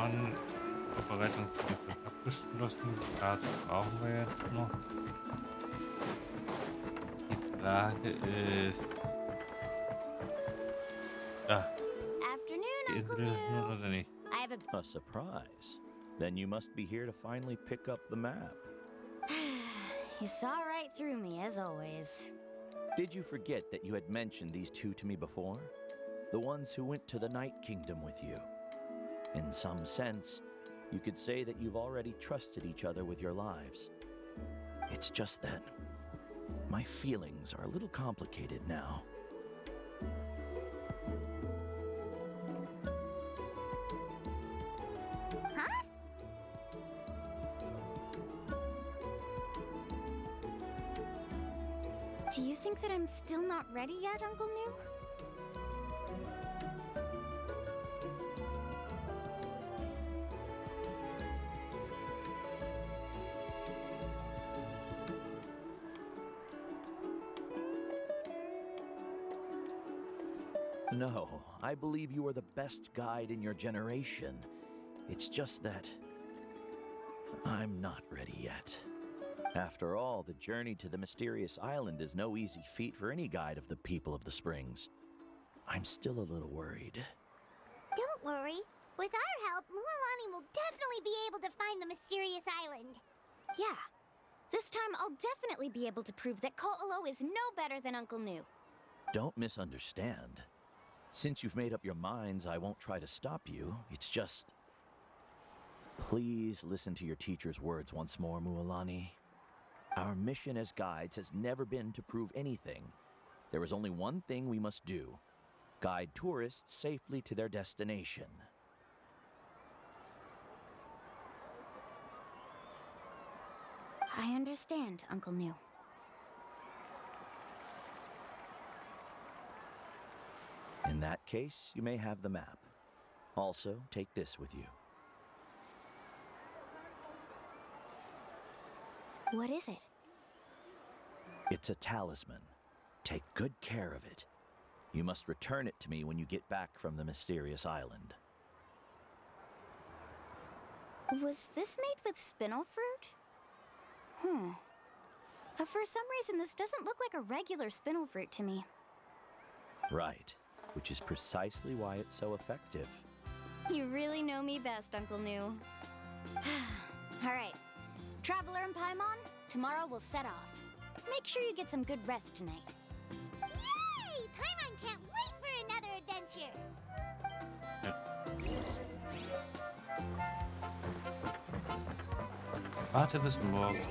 von Vorbereitungsprozess abgeschlossen. Das brauchen wir jetzt noch. Die Frage ist, ja, Afternoon, die Uncle Insel nun Lou. oder nicht? I have A surprise. Then you must be here to finally pick up the map. You saw right through me, as always. Did you forget that you had mentioned these two to me before? The ones who went to the Night Kingdom with you. In some sense, you could say that you've already trusted each other with your lives. It's just that my feelings are a little complicated now. Huh? Do you think that I'm still not ready yet, Uncle New? No, I believe you are the best guide in your generation. It's just that I'm not ready yet. After all, the journey to the mysterious island is no easy feat for any guide of the people of the springs. I'm still a little worried. Don't worry. With our help, Mualani will definitely be able to find the mysterious island. Yeah. This time I'll definitely be able to prove that Ko'olo is no better than Uncle New. Don't misunderstand. Since you've made up your minds, I won't try to stop you. It's just... Please listen to your teacher's words once more, Mualani. Our mission as guides has never been to prove anything. There is only one thing we must do. Guide tourists safely to their destination. I understand, Uncle New. In that case, you may have the map. Also, take this with you. What is it? It's a talisman. Take good care of it. You must return it to me when you get back from the mysterious island. Was this made with spinel fruit? For some reason, this doesn't look like a regular spinel fruit to me. Right, which is precisely why it's so effective. You really know me best, Uncle New. All right. Traveler and Paimon, tomorrow we'll set off. Make sure you get some good rest tonight. Yay! Paimon can't wait for another adventure. Warte bis morgen.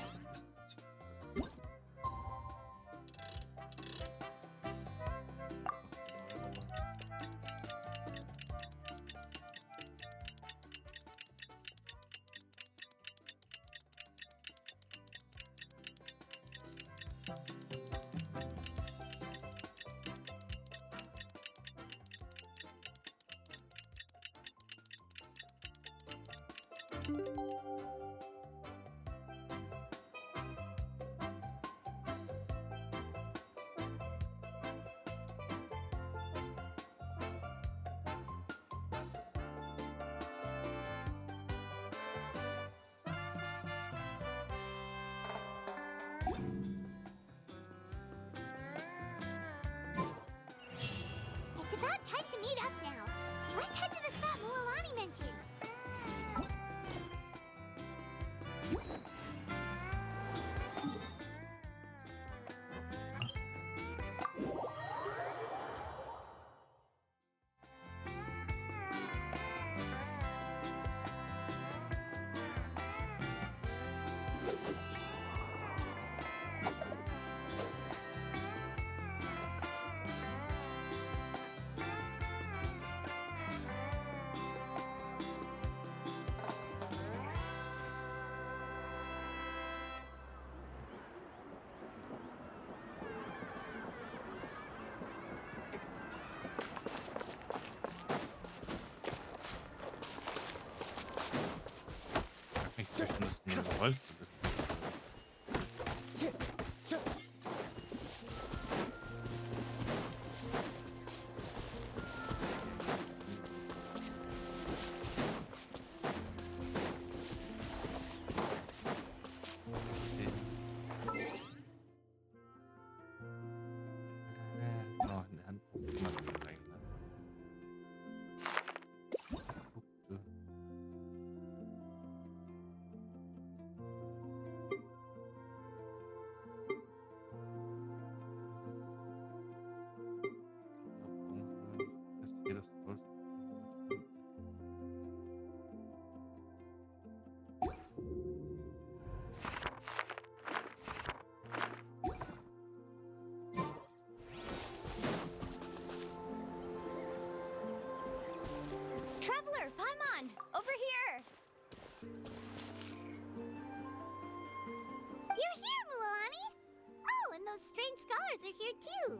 are here too.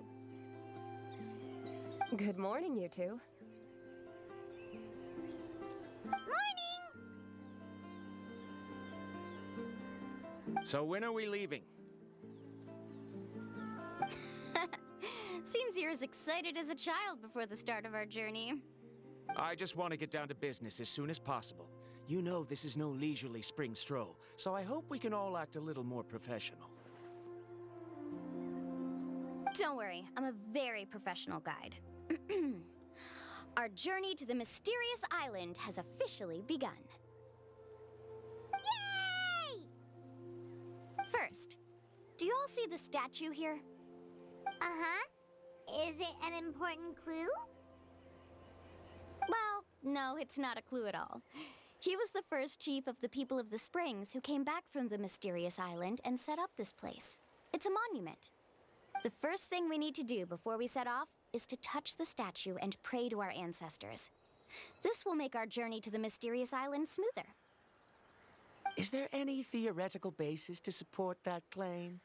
Good morning, you two. Morning! So when are we leaving? Seems you're as excited as a child before the start of our journey. I just want to get down to business as soon as possible. You know this is no leisurely spring stroll, so I hope we can all act a little more professional. Don't worry, I'm a very professional guide. Our journey to the mysterious island has officially begun. Yay! First, do you all see the statue here? Uh-huh. Is it an important clue? Well, no, it's not a clue at all. He was the first chief of the people of the Springs who came back from the mysterious island and set up this place. It's a monument. The first thing we need to do before we set off is to touch the statue and pray to our ancestors. This will make our journey to the mysterious island smoother. Is there any theoretical basis to support that claim?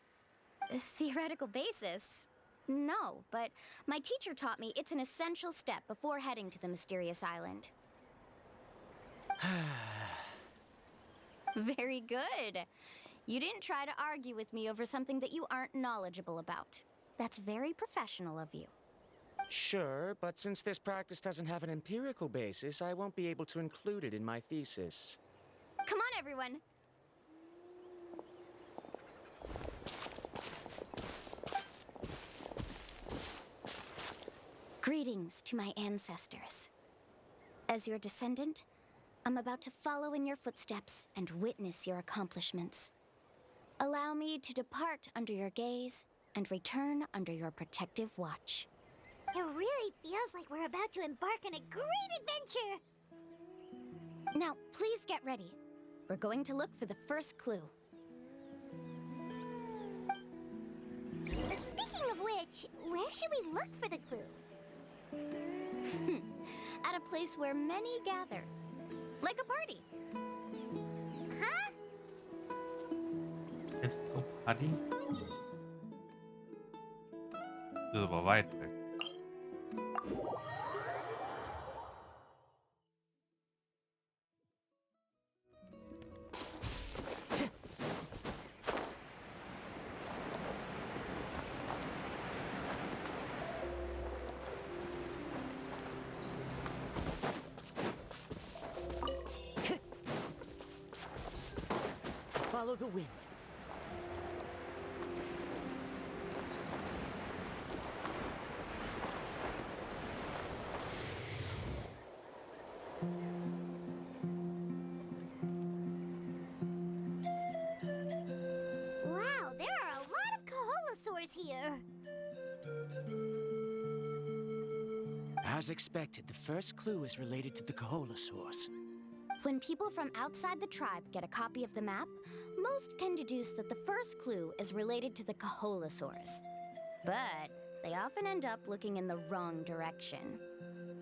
A theoretical basis? No, but my teacher taught me it's an essential step before heading to the mysterious island. Very good. You didn't try to argue with me over something that you aren't knowledgeable about. That's very professional of you. Sure, but since this practice doesn't have an empirical basis, I won't be able to include it in my thesis. Come on, everyone. Greetings to my ancestors. As your descendant, I'm about to follow in your footsteps and witness your accomplishments. Allow me to depart under your gaze and return under your protective watch. It really feels like we're about to embark on a great adventure. Now, please get ready. We're going to look for the first clue. Speaking of which, where should we look for the clue? At a place where many gather. Like a party. Huh? Disco Party? Das ist aber weit weg. Follow the wind. Wow, there are a lot of Kaholosaurs here. As expected, the first clue is related to the Kaholosaurs. When people from outside the tribe get a copy of the map, most can deduce that the first clue is related to the Kaholosaurs. But they often end up looking in the wrong direction.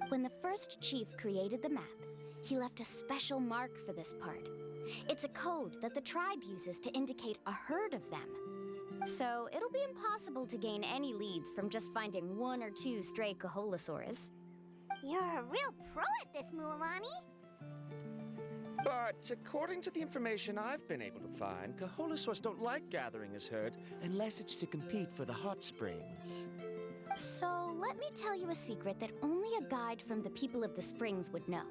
When the first chief created the map, he left a special mark for this part. It's a code that the tribe uses to indicate a herd of them. So it'll be impossible to gain any leads from just finding one or two stray Kaholosaurs. You're a real pro at this, Mualani. But according to the information I've been able to find, Kaholosaurs don't like gathering as herds unless it's to compete for the hot springs. So let me tell you a secret that only a guide from the people of the springs would know.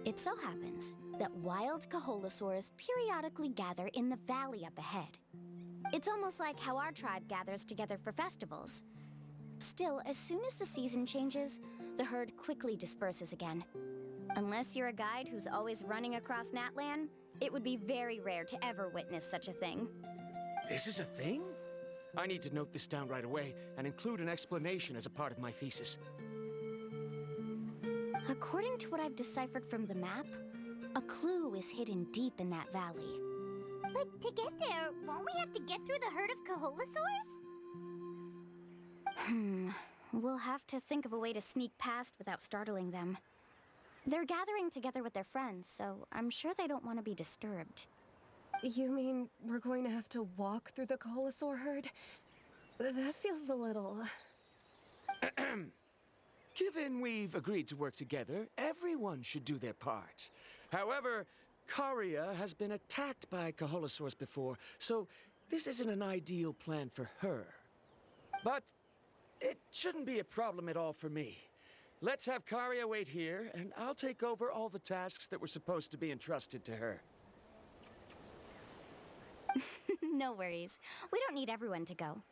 It so happens that wild Kaholosaurs periodically gather in the valley up ahead. It's almost like how our tribe gathers together for festivals. Still, as soon as the season changes, the herd quickly disperses again. Unless you're a guide who's always running across Natlan, it would be very rare to ever witness such a thing. This is a thing? I need to note this down right away and include an explanation as a part of my thesis. According to what I've deciphered from the map, a clue is hidden deep in that valley. But to get there, won't we have to get through the herd of Kaholosaurs? We'll have to think of a way to sneak past without startling them. They're gathering together with their friends, so I'm sure they don't want to be disturbed. You mean we're going to have to walk through the Kaholosaur herd? That feels a little... Given we've agreed to work together, everyone should do their part. However, Karia has been attacked by Kaholosaurs before, so this isn't an ideal plan for her. But it shouldn't be a problem at all for me. Let's have Karia wait here, and I'll take over all the tasks that were supposed to be entrusted to her. No worries. We don't need everyone to go.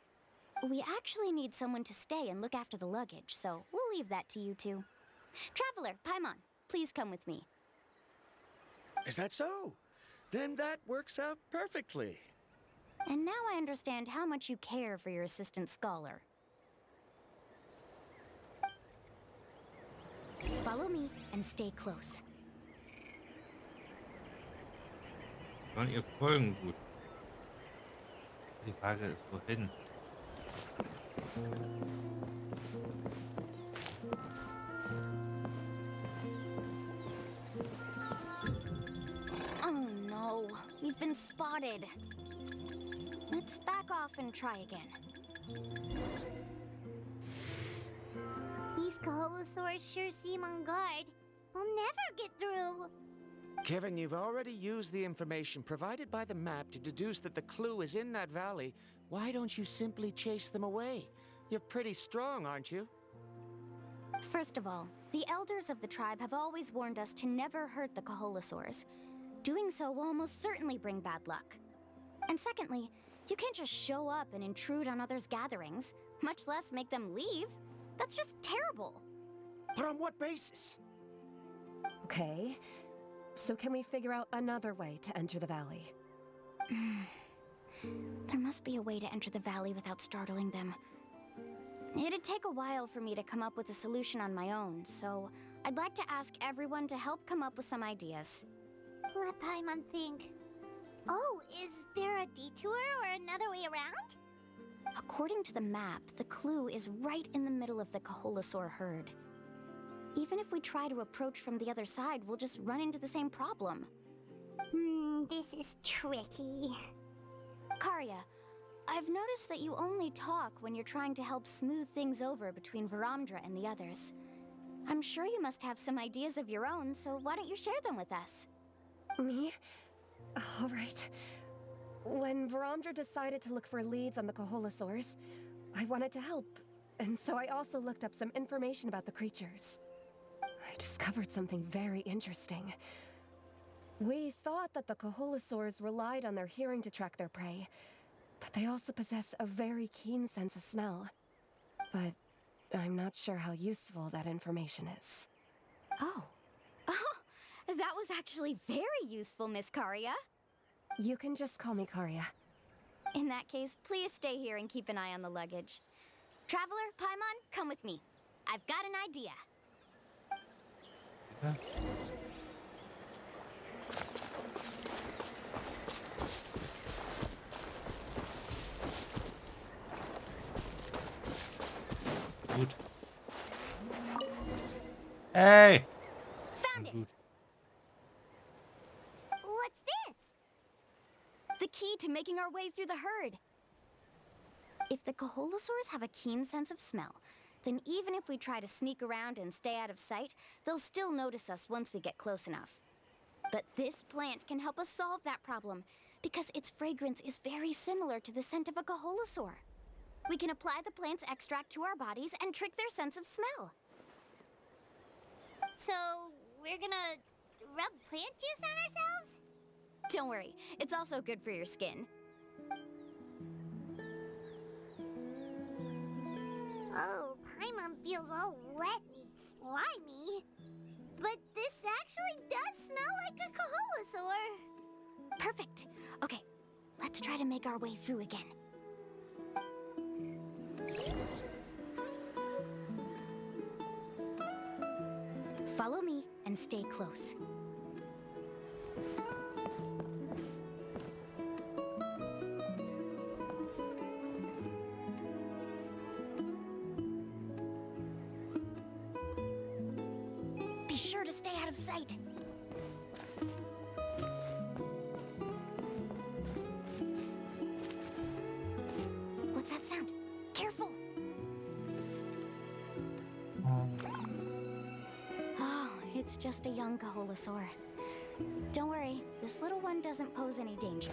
We actually need someone to stay and look after the luggage, so we'll leave that to you two. Traveler, Paimon, please come with me. Is that so? Then that works out perfectly. And now I understand how much you care for your assistant scholar. Follow me and stay close. Sollen ihr folgen, gut. Die Frage ist, wohin? Oh no, we've been spotted. Let's back off and try again. These Kaholosaurs sure seem on guard. We'll never get through. Kevin, you've already used the information provided by the map to deduce that the clue is in that valley. Why don't you simply chase them away? You're pretty strong, aren't you? First of all, the elders of the tribe have always warned us to never hurt the Kaholosaurs. Doing so will almost certainly bring bad luck. And secondly, you can't just show up and intrude on others' gatherings, much less make them leave. That's just terrible. But on what basis? Okay. So can we figure out another way to enter the valley? There must be a way to enter the valley without startling them. It'd take a while for me to come up with a solution on my own, so I'd like to ask everyone to help come up with some ideas. Let Paimon think. Oh, is there a detour or another way around? According to the map, the clue is right in the middle of the Kaholosaur herd. Even if we try to approach from the other side, we'll just run into the same problem. This is tricky. Karia, I've noticed that you only talk when you're trying to help smooth things over between Varamdra and the others. I'm sure you must have some ideas of your own, so why don't you share them with us? Me? All right. When Varamdra decided to look for leads on the Kaholosaurs, I wanted to help, and so I also looked up some information about the creatures. I discovered something very interesting. We thought that the Kaholosaurs relied on their hearing to track their prey, but they also possess a very keen sense of smell. But I'm not sure how useful that information is. Oh. That was actually very useful, Miss Karia. You can just call me Karia. In that case, please stay here and keep an eye on the luggage. Traveler, Paimon, come with me. I've got an idea. Gut. Hey! Found it! Gut. What's this? The key to making our way through the herd. If the Kaholosaurs have a keen sense of smell, then even if we try to sneak around and stay out of sight, they'll still notice us once we get close enough. But this plant can help us solve that problem, because its fragrance is very similar to the scent of a Kaholosaur. We can apply the plant's extract to our bodies and trick their sense of smell. So, we're gonna rub plant juice on ourselves? Don't worry, it's also good for your skin. Oh, Paimon feels all wet and slimy. But this actually does smell like a Kaholosaur. Perfect. Okay, let's try to make our way through again. Follow me and stay close. Be sure to stay out of sight. What's that sound? Careful! Ähm, Oh, it's just a young Kaholosaur. Don't worry, this little one doesn't pose any danger.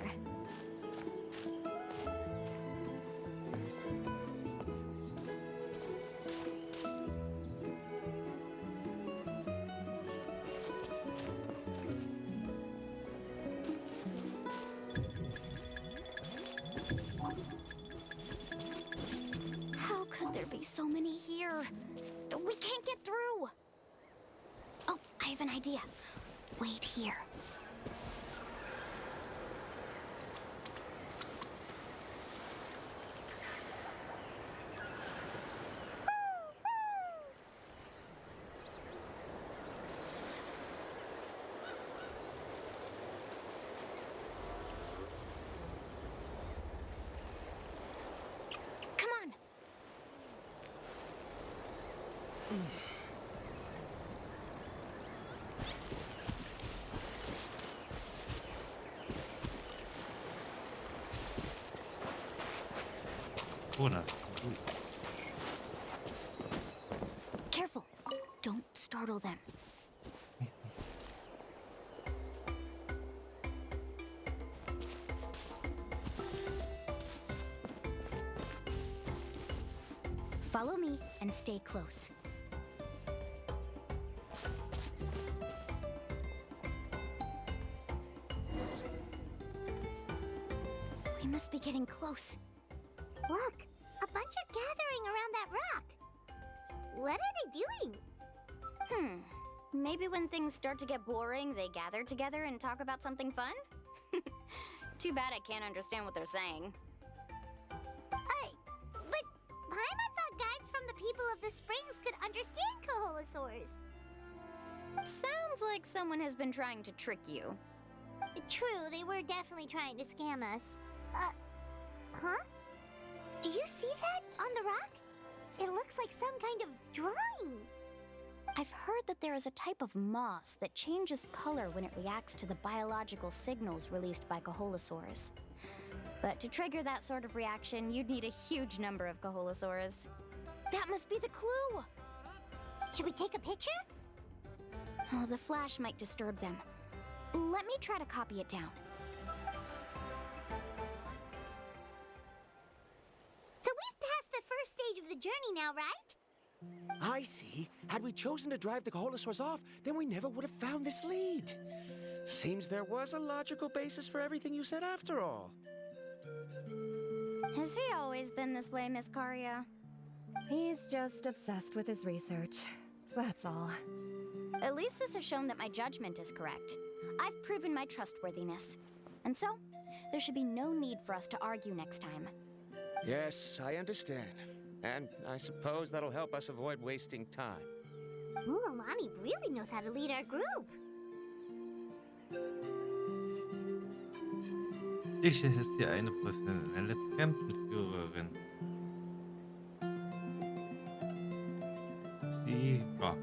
How could there be so many here? We can't get through! Oh, I have an idea. Wait here. Come on. oh, na. Careful. Don't startle them. Follow me and stay close. We must be getting close. Look, a bunch are gathering around that rock. What are they doing? Maybe when things start to get boring, they gather together and talk about something fun? Too bad I can't understand what they're saying. But Paimon thought guides from the people of the springs could understand Kaholosaurs. Sounds like someone has been trying to trick you. True, they were definitely trying to scam us. Huh? Do you see that on the rock? It looks like some kind of drawing. I've heard that there is a type of moss that changes color when it reacts to the biological signals released by Kaholosaurs. But to trigger that sort of reaction, you'd need a huge number of Kaholosaurs. That must be the clue! Should we take a picture? Oh, the flash might disturb them. Let me try to copy it down. So we've passed the first stage of the journey now, right? I see. Had we chosen to drive the Kaholosaurs off, then we never would have found this lead. Seems there was a logical basis for everything you said after all. Has he always been this way, Miss Karia? He's just obsessed with his research. That's all. At least this has shown that my judgment is correct. I've proven my trustworthiness. And so, there should be no need for us to argue next time. Yes, I understand. And I suppose that'll help us avoid wasting time. Mulamani really knows how to lead our group. Ich ist hier eine professionelle Fremdenführerin. Sie war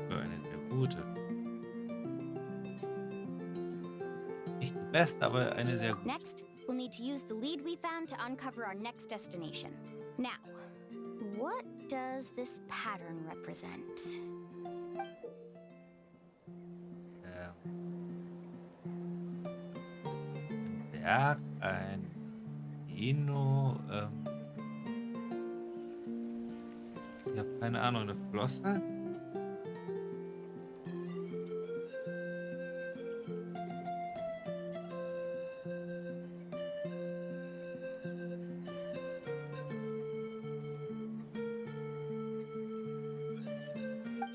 für eine sehr gute. Nicht die beste, aber eine sehr gute. Next, we'll need to use the lead we found to uncover our next destination. Now, what does this pattern represent? Berg, ein Dino, ich habe keine Ahnung, eine Flosse?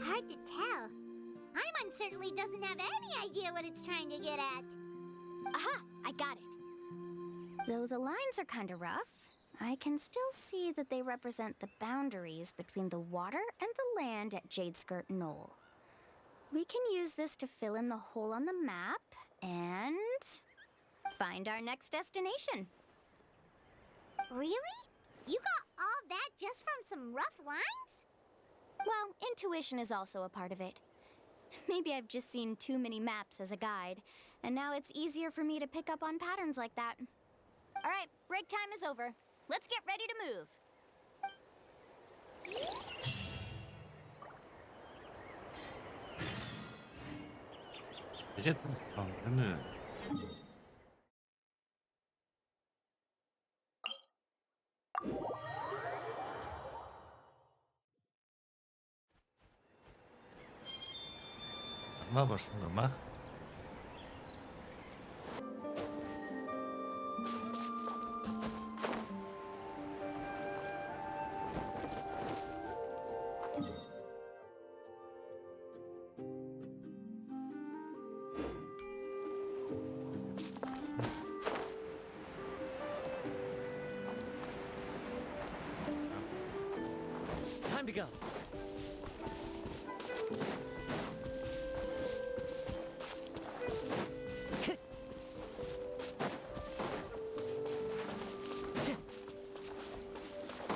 Hard to tell. Paimon certainly doesn't have any idea what it's trying to get at. Aha! I got it. Though the lines are kind of rough, I can still see that they represent the boundaries between the water and the land at Jadeskirt Knoll. We can use this to fill in the hole on the map and find our next destination. Really? You got all that just from some rough lines? Well, intuition is also a part of it. Maybe I've just seen too many maps as a guide, and now it's easier for me to pick up on patterns like that. All right, break time is over. Let's get ready to move. Jetzt ins blaue Himmel. Haben wir aber schon gemacht. Time to go.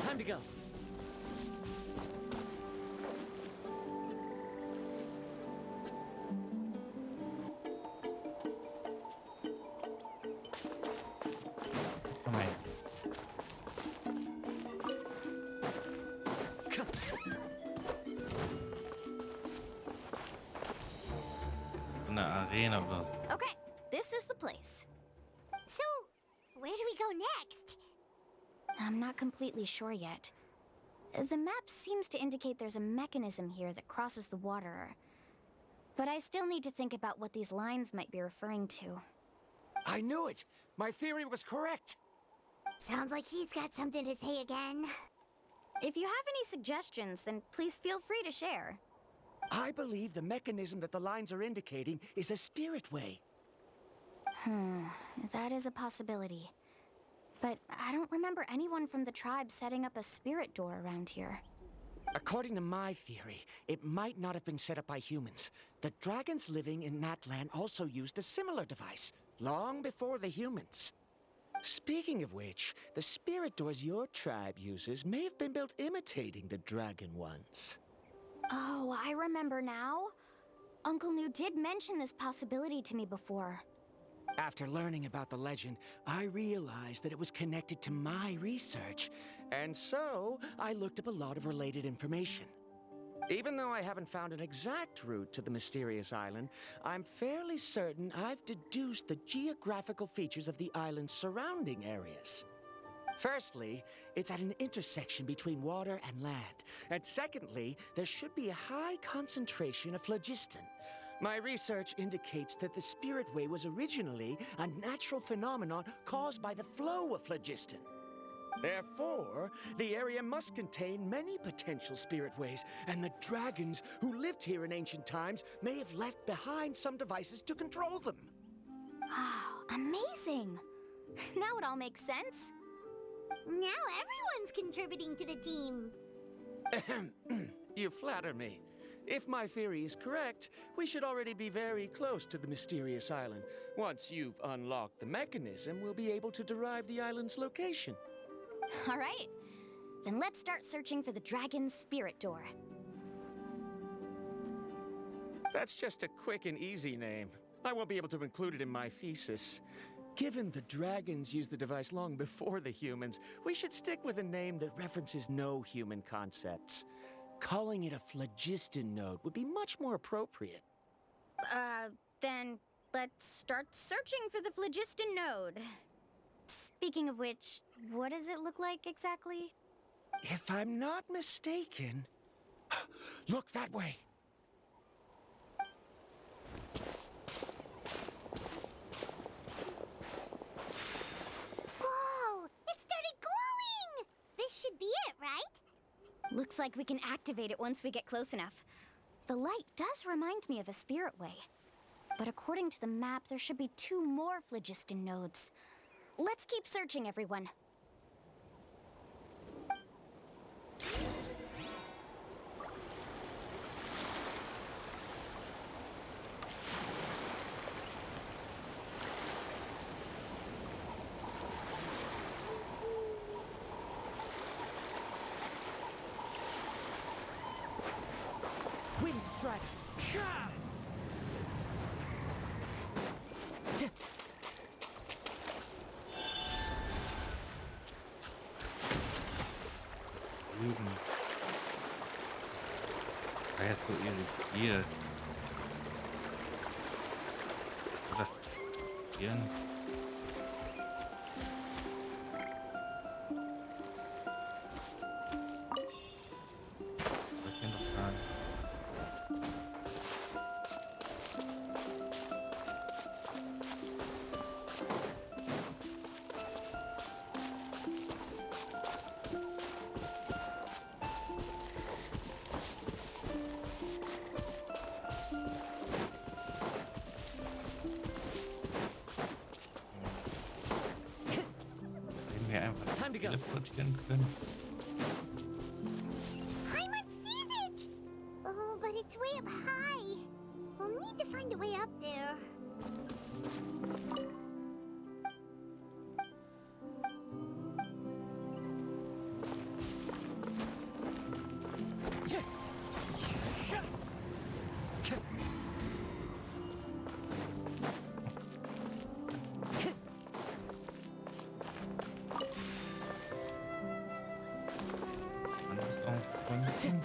Time to go. Komm mal her. So eine Arena oder so. Okay, this is the place. So, where do we go next? I'm not completely sure yet. The map seems to indicate there's a mechanism here that crosses the water. But I still need to think about what these lines might be referring to. I knew it! My theory was correct! Sounds like he's got something to say again. If you have any suggestions, then please feel free to share. I believe the mechanism that the lines are indicating is a spirit way. That is a possibility. But I don't remember anyone from the tribe setting up a spirit door around here. According to my theory, it might not have been set up by humans. The dragons living in that land also used a similar device, long before the humans. Speaking of which, the spirit doors your tribe uses may have been built imitating the dragon ones. Oh, I remember now. Uncle New did mention this possibility to me before. After learning about the legend, I realized that it was connected to my research, and so I looked up a lot of related information. Even though I haven't found an exact route to the mysterious island, I'm fairly certain I've deduced the geographical features of the island's surrounding areas. Firstly, it's at an intersection between water and land, and secondly, there should be a high concentration of phlogiston. My research indicates that the Spirit Way was originally a natural phenomenon caused by the flow of phlogiston. Therefore, the area must contain many potential Spirit Ways, and the dragons who lived here in ancient times may have left behind some devices to control them. Wow, amazing! Now it all makes sense. Now everyone's contributing to the team. You flatter me. If my theory is correct, we should already be very close to the mysterious island. Once you've unlocked the mechanism, we'll be able to derive the island's location. All right. Then let's start searching for the dragon's spirit door. That's just a quick and easy name. I won't be able to include it in my thesis. Given the dragons used the device long before the humans, we should stick with a name that references no human concepts. Calling it a phlogiston node would be much more appropriate. Then let's start searching for the phlogiston node. Speaking of which, what does it look like exactly? If I'm not mistaken... Look that way! Whoa! It started glowing! This should be it, right? Looks like we can activate it once we get close enough. The light does remind me of a spirit way. But according to the map, there should be 2 more phlogiston nodes. Let's keep searching, everyone. Wind strike! Sha! Drüben. war jetzt so irritiert. Das Hirn. Das kennt doch gar nicht. Wenn wir einfach Time to go. teleportieren können. Paimon sees it! Oh, but it's way up high. We'll need to find a way up there. Man muss irgendwo hin.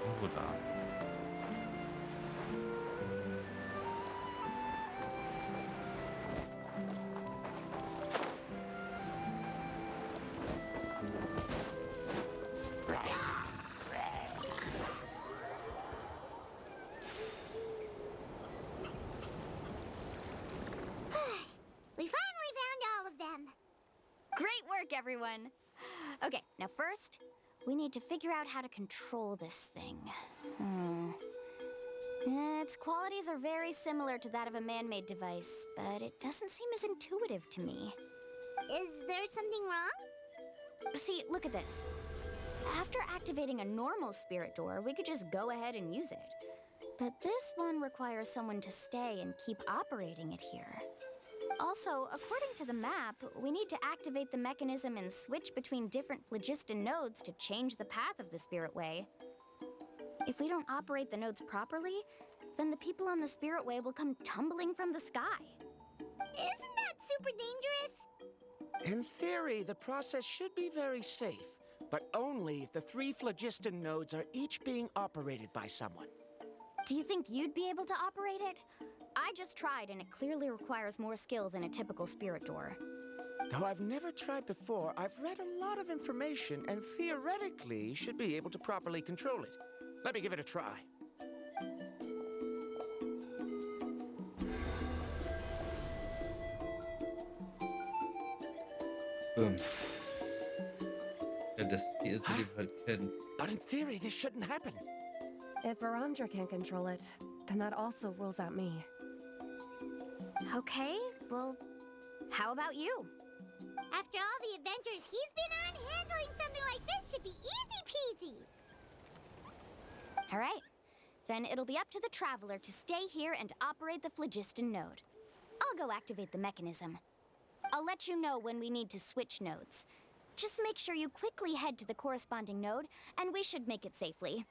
Irgendwo da. We finally found all of them. Great work, everyone! Okay, now first, we need to figure out how to control this thing. Its qualities are very similar to that of a man-made device, but it doesn't seem as intuitive to me. Is there something wrong? See, look at this. After activating a normal spirit door, we could just go ahead and use it. But this one requires someone to stay and keep operating it here. Also, according to the map, we need to activate the mechanism and switch between different phlogiston nodes to change the path of the spirit way. If we don't operate the nodes properly, then the people on the spirit way will come tumbling from the sky. Isn't that super dangerous? In theory, the process should be very safe, but only if the 3 phlogiston nodes are each being operated by someone. Do you think you'd be able to operate it? I just tried, and it clearly requires more skill than a typical spirit door. Though I've never tried before, I've read a lot of information and theoretically should be able to properly control it. Let me give it a try. Ja, das hier ist, die wir halt kennen. But in theory, this shouldn't happen. If Varamdra can't control it, then that also rules out me. Okay, well, how about you? After all the adventures he's been on, handling something like this should be easy peasy. All right. Then it'll be up to the Traveler to stay here and operate the phlogiston node. I'll go activate the mechanism. I'll let you know when we need to switch nodes. Just make sure you quickly head to the corresponding node, and we should make it safely.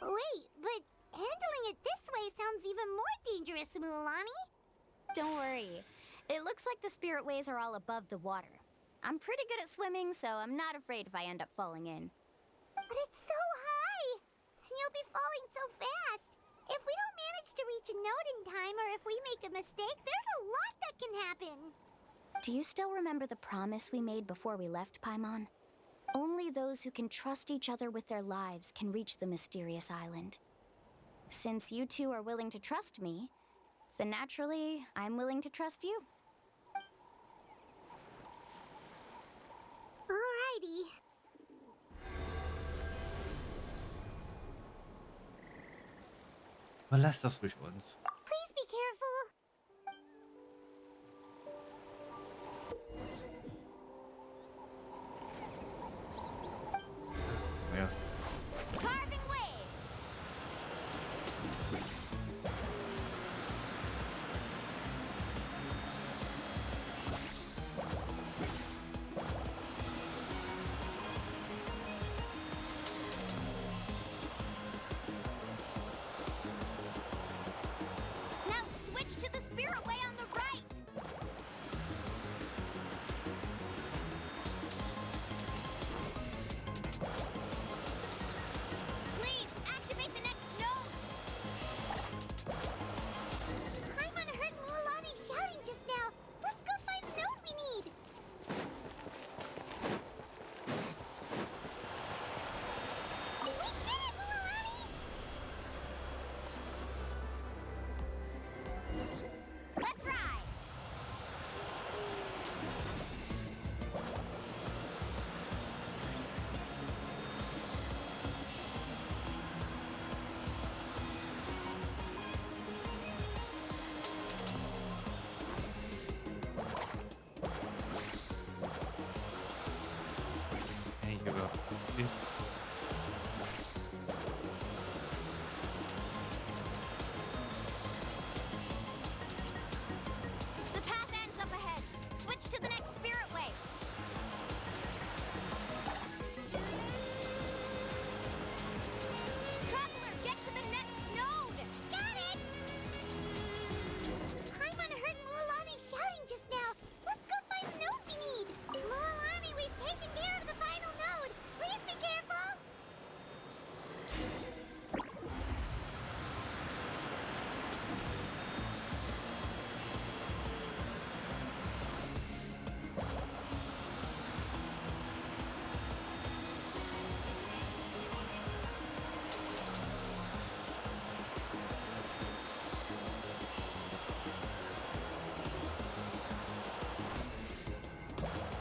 Wait, but handling it this way sounds even more dangerous, Mulan. Don't worry. It looks like the spirit ways are all above the water. I'm pretty good at swimming, so I'm not afraid if I end up falling in. But it's so high! And you'll be falling so fast! If we don't manage to reach a node in time, or if we make a mistake, there's a lot that can happen! Do you still remember the promise we made before we left, Paimon? Only those who can trust each other with their lives can reach the mysterious island. Since you two are willing to trust me, then naturally, I'm willing to trust you. Alrighty. Überlass das ruhig uns. Please be careful. Ja. Carving waves!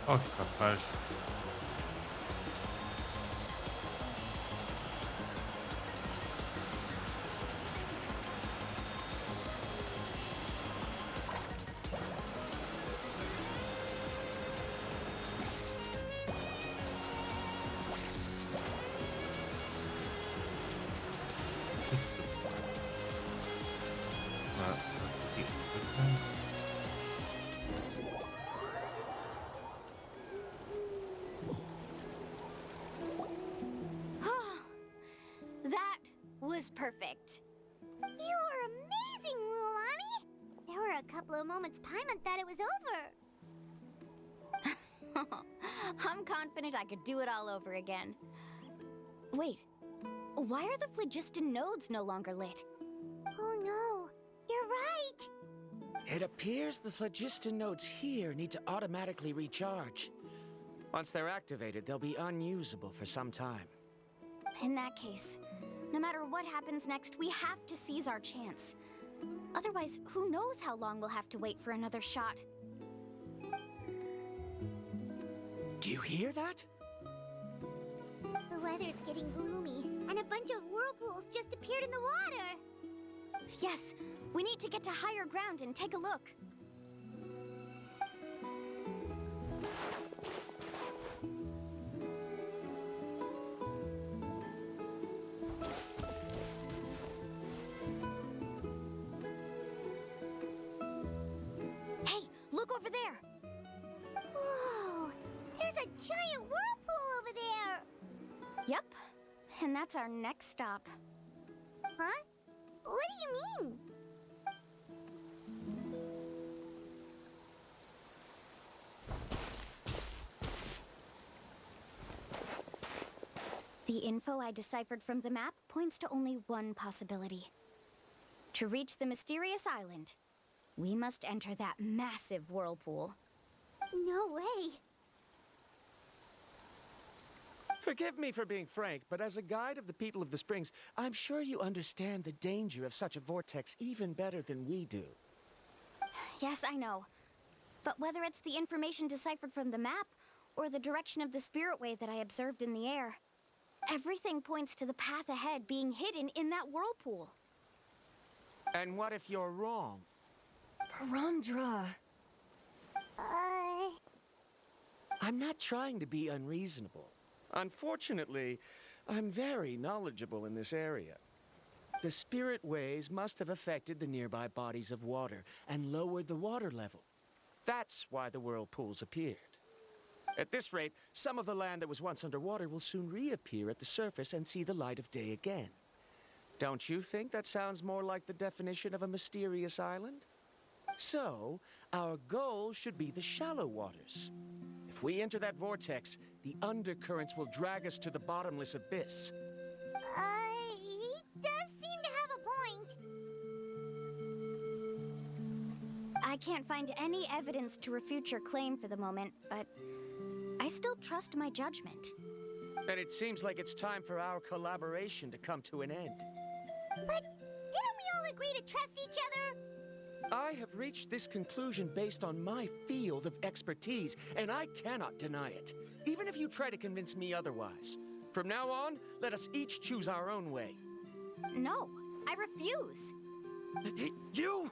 Oh, ich war falsch. That was perfect. You were amazing, Lulani! There were a couple of moments Paimon thought it was over. I'm confident I could do it all over again. Wait, why are the phlogiston nodes no longer lit? Oh no, you're right! It appears the phlogiston nodes here need to automatically recharge. Once they're activated, they'll be unusable for some time. In that case, no matter what happens next, we have to seize our chance. Otherwise, who knows how long we'll have to wait for another shot. Do you hear that? The weather's getting gloomy, and a bunch of whirlpools just appeared in the water. Yes, we need to get to higher ground and take a look. Hey, look over there! Whoa! There's a giant whirlpool over there! Yep, and that's our next stop. Huh? What do you mean? The info I deciphered from the map points to only one possibility. To reach the mysterious island, we must enter that massive whirlpool. No way. Forgive me for being frank, but as a guide of the people of the Springs, I'm sure you understand the danger of such a vortex even better than we do. Yes, I know. But whether it's the information deciphered from the map or the direction of the spirit wave that I observed in the air, everything points to the path ahead being hidden in that whirlpool. And what if you're wrong? Bromdra. I'm not trying to be unreasonable. Unfortunately, I'm very knowledgeable in this area. The spirit waves must have affected the nearby bodies of water and lowered the water level. That's why the whirlpools appeared. At this rate, some of the land that was once underwater will soon reappear at the surface and see the light of day again. Don't you think that sounds more like the definition of a mysterious island? So, our goal should be the shallow waters. If we enter that vortex, the undercurrents will drag us to the bottomless abyss. He does seem to have a point. I can't find any evidence to refute your claim for the moment, but I still trust my judgment. And it seems like it's time for our collaboration to come to an end. But didn't we all agree to trust each other? I have reached this conclusion based on my field of expertise, and I cannot deny it, even if you try to convince me otherwise. From now on, let us each choose our own way. No, I refuse. You?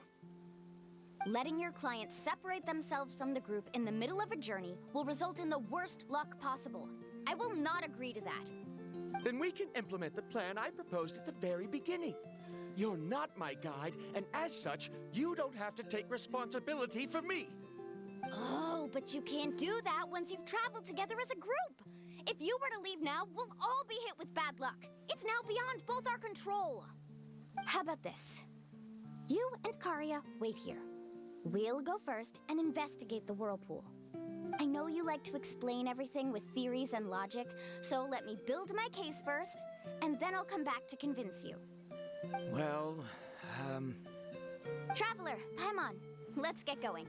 Letting your clients separate themselves from the group in the middle of a journey will result in the worst luck possible. I will not agree to that. Then we can implement the plan I proposed at the very beginning. You're not my guide, and as such, you don't have to take responsibility for me. Oh, but you can't do that once you've traveled together as a group. If you were to leave now, we'll all be hit with bad luck. It's now beyond both our control. How about this? You and Karia wait here. We'll go first and investigate the whirlpool. I know you like to explain everything with theories and logic, so let me build my case first, and then I'll come back to convince you. Well, Traveler, Paimon, let's get going.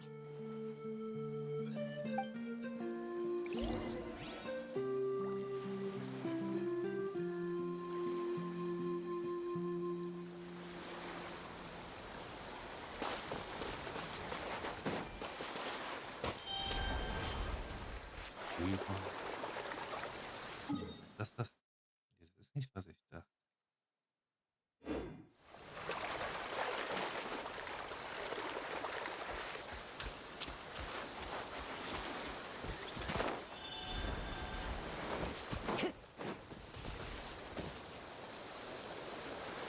Drüber. Ist das das? Nee, das ist nicht, was ich dachte.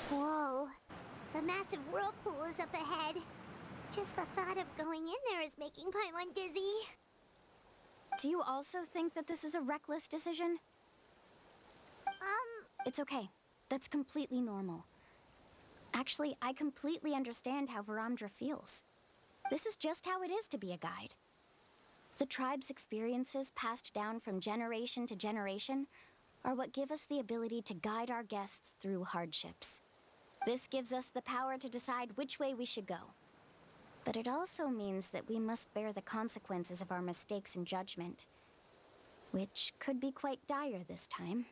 Whoa. The massive whirlpool is up ahead. Just the thought of going in there is making Paimon dizzy. Do you also think that this is a reckless decision? It's okay. That's completely normal. Actually, I completely understand how Varamdra feels. This is just how it is to be a guide. The tribe's experiences passed down from generation to generation are what give us the ability to guide our guests through hardships. This gives us the power to decide which way we should go. But it also means that we must bear the consequences of our mistakes and judgment, which could be quite dire this time.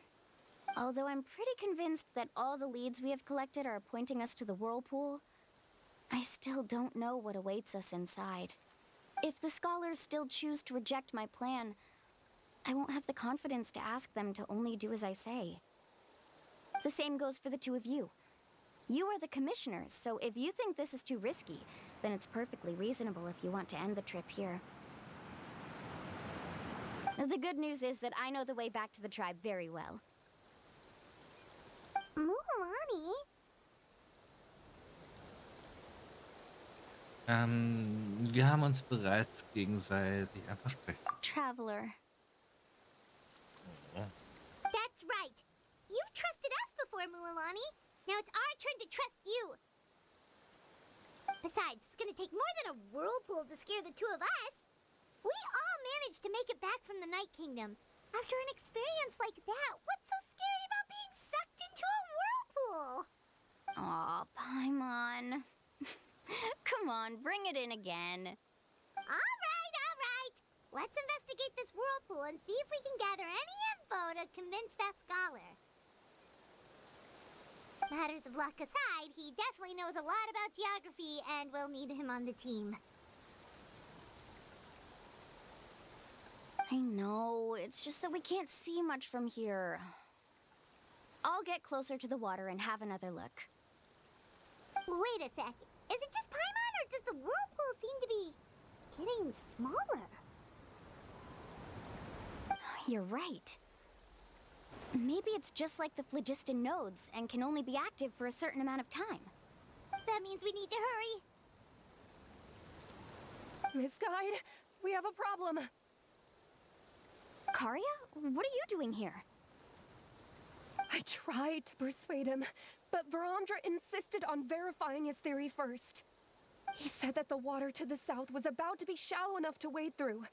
Although I'm pretty convinced that all the leads we have collected are pointing us to the whirlpool, I still don't know what awaits us inside. If the scholars still choose to reject my plan, I won't have the confidence to ask them to only do as I say. The same goes for the two of you. You are the commissioners, so if you think this is too risky, then it's perfectly reasonable if you want to end the trip here. The good news is that I know the way back to the tribe very well. Mualani? Wir haben uns bereits gegenseitig ein Versprechen. Traveler. That's right. You've trusted us before, Mualani. Now it's our turn to trust you. Besides, it's gonna take more than a whirlpool to scare the two of us. We all managed to make it back from the Night Kingdom. After an experience like that, what's so scary about being sucked into a whirlpool? Aw, Paimon. Come on, bring it in again. All right. Let's investigate this whirlpool and see if we can gather any info to convince that scholar. Matters of luck aside, he definitely knows a lot about geography, and we'll need him on the team. I know, it's just that we can't see much from here. I'll get closer to the water and have another look. Wait a sec. Is it just Paimon, or does the whirlpool seem to be getting smaller? You're right. Maybe it's just like the phlogiston nodes and can only be active for a certain amount of time. That means we need to hurry. Miss Guide, we have a problem. Karia? What are you doing here? I tried to persuade him, but Varamdra insisted on verifying his theory first. He said that the water to the south was about to be shallow enough to wade through.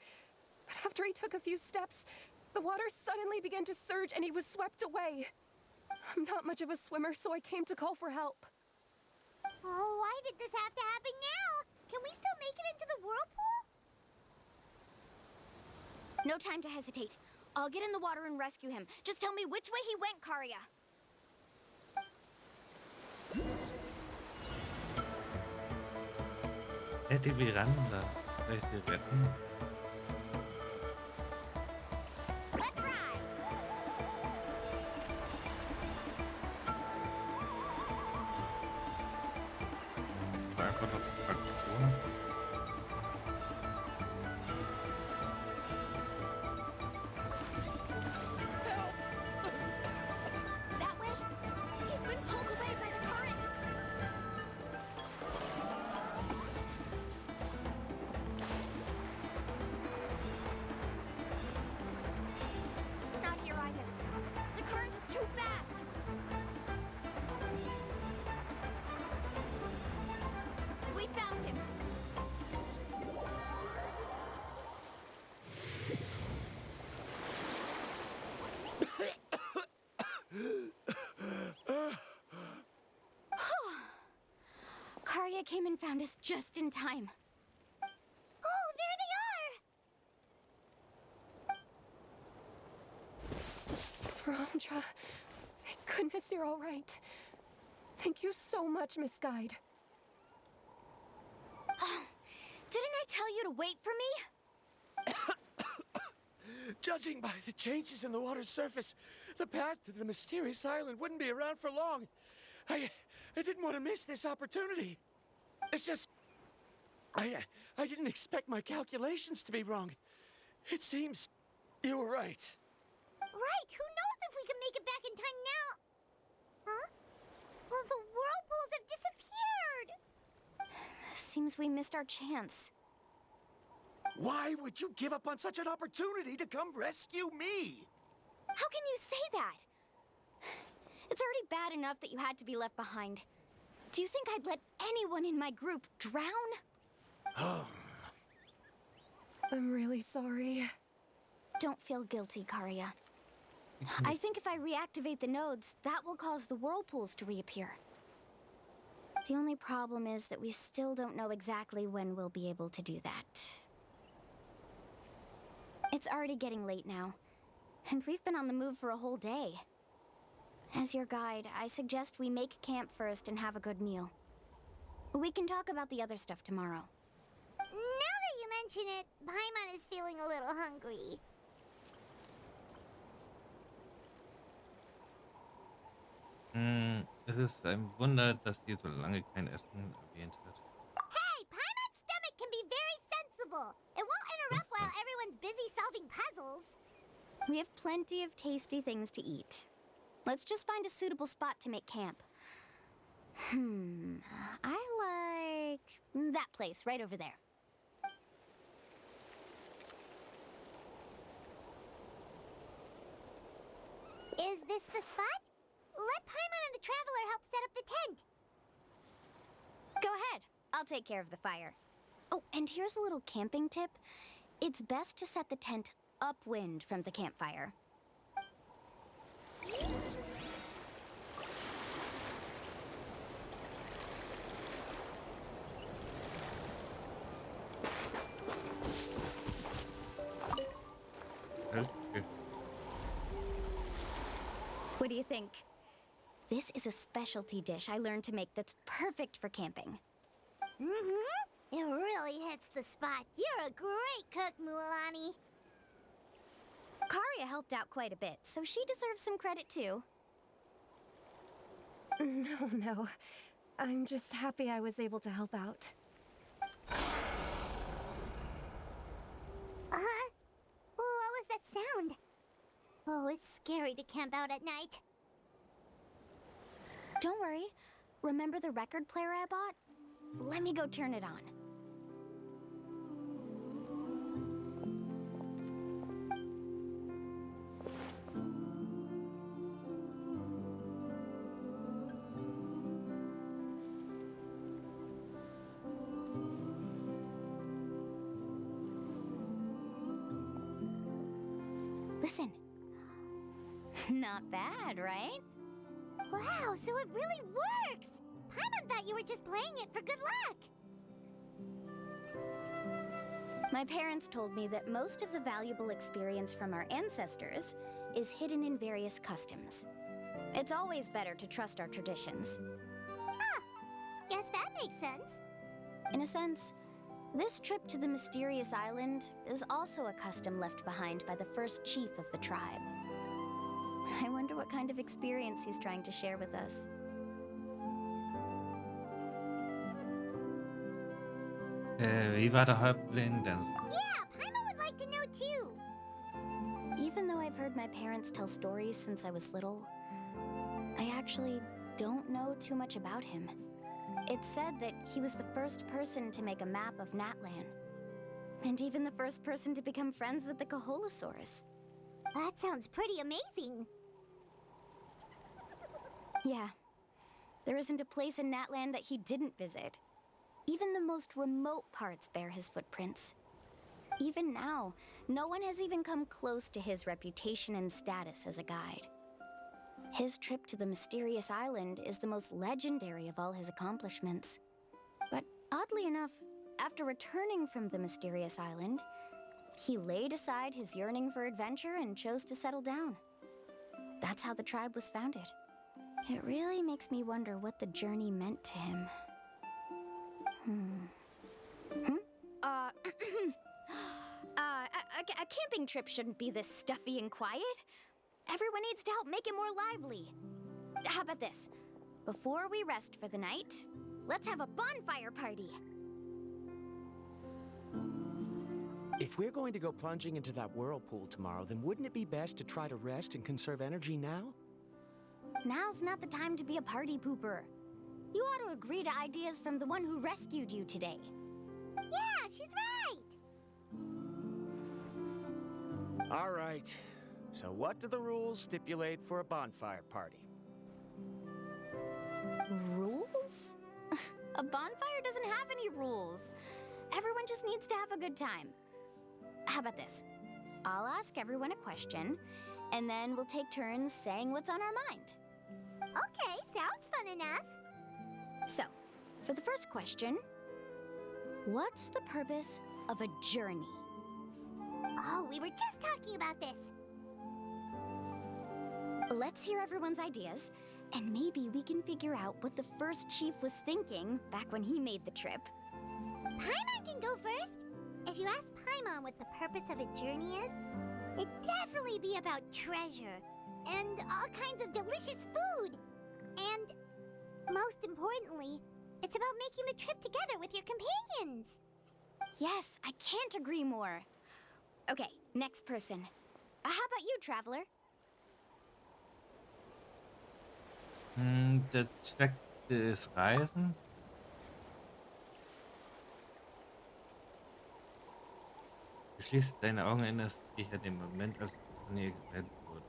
But after he took a few steps, the water suddenly began to surge and he was swept away. I'm not much of a swimmer, so I came to call for help. Oh, why did this have to happen now? Can we still make it into the whirlpool? No time to hesitate. I'll get in the water and rescue him. Just tell me which way he went, Karia. Die Veranda. Soll ich sie retten? Let's ride! War einfach noch die Fraktion. That way? He's been pulled away by the current. Not here either. The current is too fast. We found him. Karia came and found us just in time. Oh, there they are! Varamdra, thank goodness you're all right. Thank you so much, Miss Guide. Didn't I tell you to wait for me? Judging by the changes in the water's surface, the path to the mysterious island wouldn't be around for long. I didn't want to miss this opportunity. It's just... I didn't expect my calculations to be wrong. It seems you were right. Right, who knows if we can make it back in time now? Huh? Well, the whirlpools have disappeared! Seems we missed our chance. Why would you give up on such an opportunity to come rescue me? How can you say that? It's already bad enough that you had to be left behind. Do you think I'd let anyone in my group drown? I'm really sorry. Don't feel guilty, Karia. I think if I reactivate the nodes, that will cause the whirlpools to reappear. The only problem is that we still don't know exactly when we'll be able to do that. It's already getting late now, and we've been on the move for a whole day. As your guide, I suggest we make camp first and have a good meal. We can talk about the other stuff tomorrow. Now that you mention it, Paimon is feeling a little hungry. Es ist ein Wunder, dass sie so lange kein Essen erwähnt hat. Hey, Paimon's stomach can be very sensible. It won't interrupt while everyone's busy solving puzzles. We have plenty of tasty things to eat. Let's just find a suitable spot to make camp. I like that place right over there. Is this the spot? Let Paimon and the Traveler help set up the tent. Go ahead. I'll take care of the fire. Oh, and here's a little camping tip. It's best to set the tent upwind from the campfire. Okay. What do you think? This is a specialty dish I learned to make that's perfect for camping. Mm-hmm. It really hits the spot. You're a great cook, Mualani. Karia helped out quite a bit, so she deserves some credit too. No. I'm just happy I was able to help out. What was that sound? Oh, it's scary to camp out at night. Don't worry. Remember the record player I bought? Let me go turn it on. Listen. Not bad, right? Wow, so it really works! Paimon thought you were just playing it for good luck. My parents told me that most of the valuable experience from our ancestors is hidden in various customs. It's always better to trust our traditions. Guess that makes sense. In a sense, this trip to the mysterious island is also a custom left behind by the first chief of the tribe. I wonder what kind of experience he's trying to share with us. Wie war der Häuptling denn? Yeah, Paimon would like to know too. Even though I've heard my parents tell stories since I was little, I actually don't know too much about him. It's said that he was the first person to make a map of Natlan, and even the first person to become friends with the Kaholosaurus. That sounds pretty amazing. Yeah. There isn't a place in Natlan that he didn't visit. Even the most remote parts bear his footprints. Even now, no one has even come close to his reputation and status as a guide. His trip to the mysterious island is the most legendary of all his accomplishments. But oddly enough, after returning from the mysterious island, he laid aside his yearning for adventure and chose to settle down. That's how the tribe was founded. It really makes me wonder what the journey meant to him. A camping trip shouldn't be this stuffy and quiet. Everyone needs to help make it more lively. How about this? Before we rest for the night, let's have a bonfire party. If we're going to go plunging into that whirlpool tomorrow, then wouldn't it be best to try to rest and conserve energy now? Now's not the time to be a party pooper. You ought to agree to ideas from the one who rescued you today. Yeah, she's right! All right. So what do the rules stipulate for a bonfire party? Rules? A bonfire doesn't have any rules. Everyone just needs to have a good time. How about this? I'll ask everyone a question, and then we'll take turns saying what's on our mind. Okay, sounds fun enough. So, for the first question, what's the purpose of a journey? Oh, we were just talking about this. Let's hear everyone's ideas, and maybe we can figure out what the first chief was thinking back when he made the trip. Paimon can go first. If you ask Paimon what the purpose of a journey is, it'd definitely be about treasure and all kinds of delicious food. And most importantly, it's about making the trip together with your companions. Yes, I can't agree more. Okay, next person. How about you, Traveler? Der Zweck des Reisens? Du schließt deine Augen, erinnerst dich an den Moment, als du von ihr getrennt wurdest.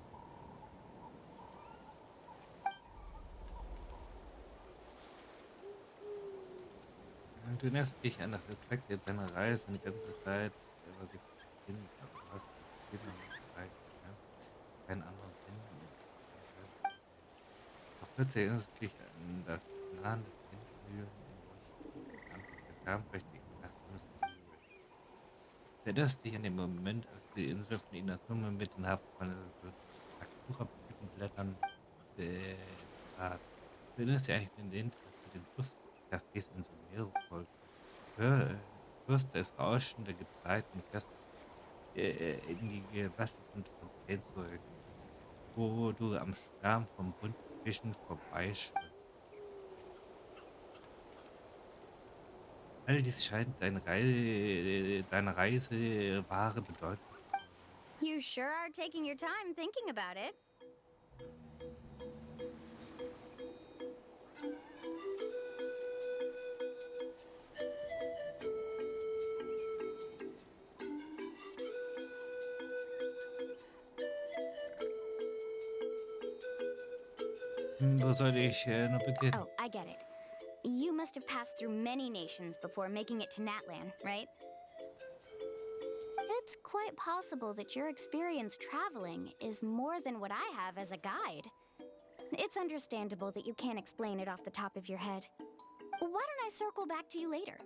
Du erinnerst dich an das Effekte deiner Reise die ganze Zeit, was ich verbindet habe. Du hast das Thema nicht erreicht, du kannst keinen anderen finden. Doch plötzlich erinnerst du dich an das Nahen des Windmühlen in der kampfprächtigen Nacht. Du erinnerst dich an den Moment, als die Insel von ihnen Zunge mit den Hafen Sakura-Blütenblättern trat. Du erinnerst dich eigentlich an den Duft des Cafés in Sumer folgt. Hörst das Rauschen der Gezeiten, fährst in die gewässerten Tropfen zurück, wo du am Schwärm von bunten Fischen vorbeischwimmst. All dies scheint deine Reise wahre Bedeutung. You sure are taking your time thinking about it. Wo soll ich nur beginnen? Oh, I get it. You must have passed through many nations before making it to Natlan, right? It's quite possible that your experience traveling is more than what I have as a guide. It's understandable that you can't explain it off the top of your head. Why don't I circle back to you later?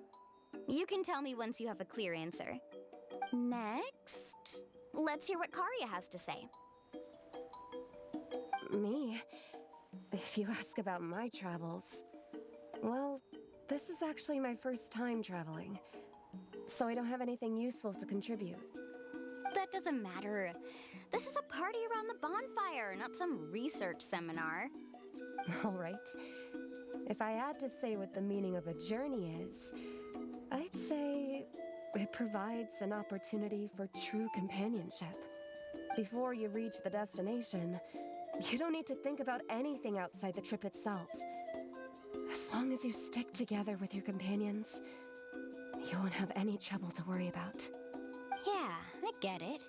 You can tell me once you have a clear answer. Next, let's hear what Karia has to say. Me? If you ask about my travels, well, this is actually my first time traveling, so I don't have anything useful to contribute. That doesn't matter. This is a party around the bonfire, not some research seminar. All right. If I had to say what the meaning of a journey is, I'd say it provides an opportunity for true companionship. Before you reach the destination, you don't need to think about anything outside the trip itself. As long as you stick together with your companions, you won't have any trouble to worry about. Yeah, I get it.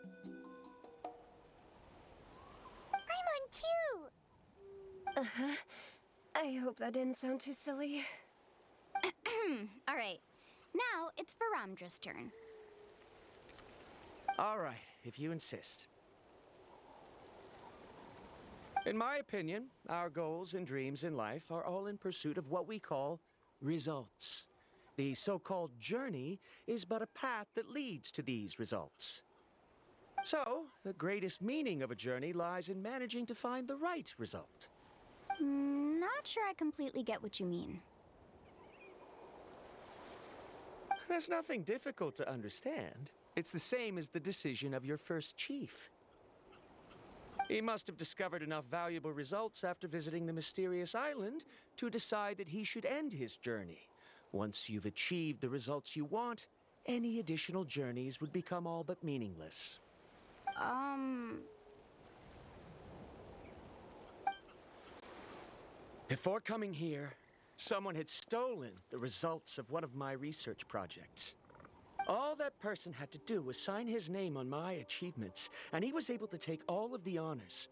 I'm on too! Uh-huh. I hope that didn't sound too silly. All right. Now it's Varamdra's turn. All right, if you insist. In my opinion, our goals and dreams in life are all in pursuit of what we call results. The so-called journey is but a path that leads to these results. So, the greatest meaning of a journey lies in managing to find the right result. Not sure I completely get what you mean. There's nothing difficult to understand. It's the same as the decision of your first chief. He must have discovered enough valuable results after visiting the mysterious island to decide that he should end his journey. Once you've achieved the results you want, any additional journeys would become all but meaningless. Before coming here, someone had stolen the results of one of my research projects. All that person had to do was sign his name on my achievements, and he was able to take all of the honors.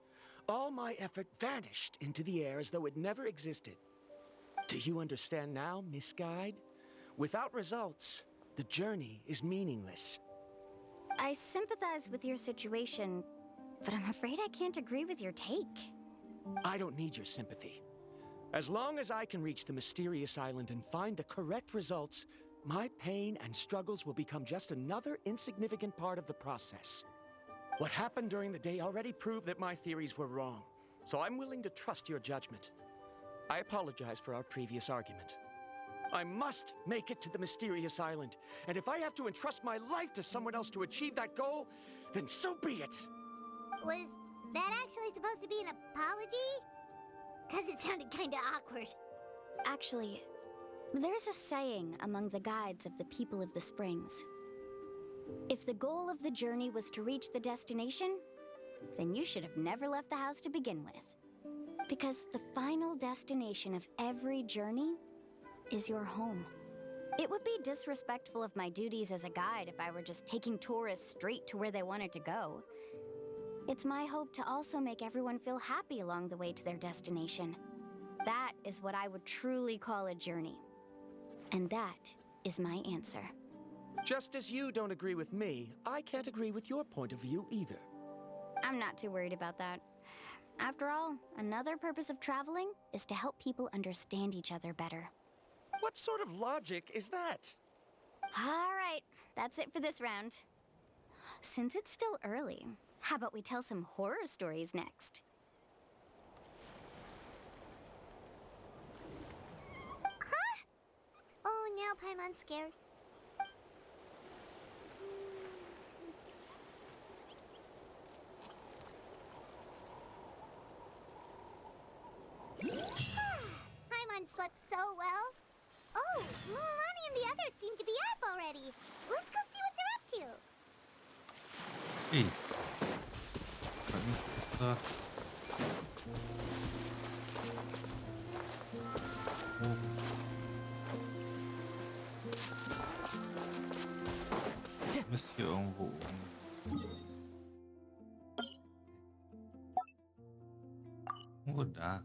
All my effort vanished into the air as though it never existed. Do you understand now, Miss Guide? Without results, the journey is meaningless. I sympathize with your situation, but I'm afraid I can't agree with your take. I don't need your sympathy. As long as I can reach the mysterious island and find the correct results, my pain and struggles will become just another insignificant part of the process. What happened during the day already proved that my theories were wrong, so I'm willing to trust your judgment. I apologize for our previous argument. I must make it to the mysterious island, and if I have to entrust my life to someone else to achieve that goal, then so be it! Was that actually supposed to be an apology? Because it sounded kinda awkward. Actually, there's a saying among the guides of the people of the springs. If the goal of the journey was to reach the destination, then you should have never left the house to begin with. Because the final destination of every journey is your home. It would be disrespectful of my duties as a guide if I were just taking tourists straight to where they wanted to go. It's my hope to also make everyone feel happy along the way to their destination. That is what I would truly call a journey. And that is my answer. Just as you don't agree with me, I can't agree with your point of view either. I'm not too worried about that. After all, another purpose of traveling is to help people understand each other better. What sort of logic is that? All right, that's it for this round. Since it's still early, how about we tell some horror stories next? Huh? Oh, now Paimon's scared. Paimon slept so well. Oh, Mulan and the others seem to be up already. Let's go see what they're up to. Hey. Freut mich, dass müsste hier irgendwo da.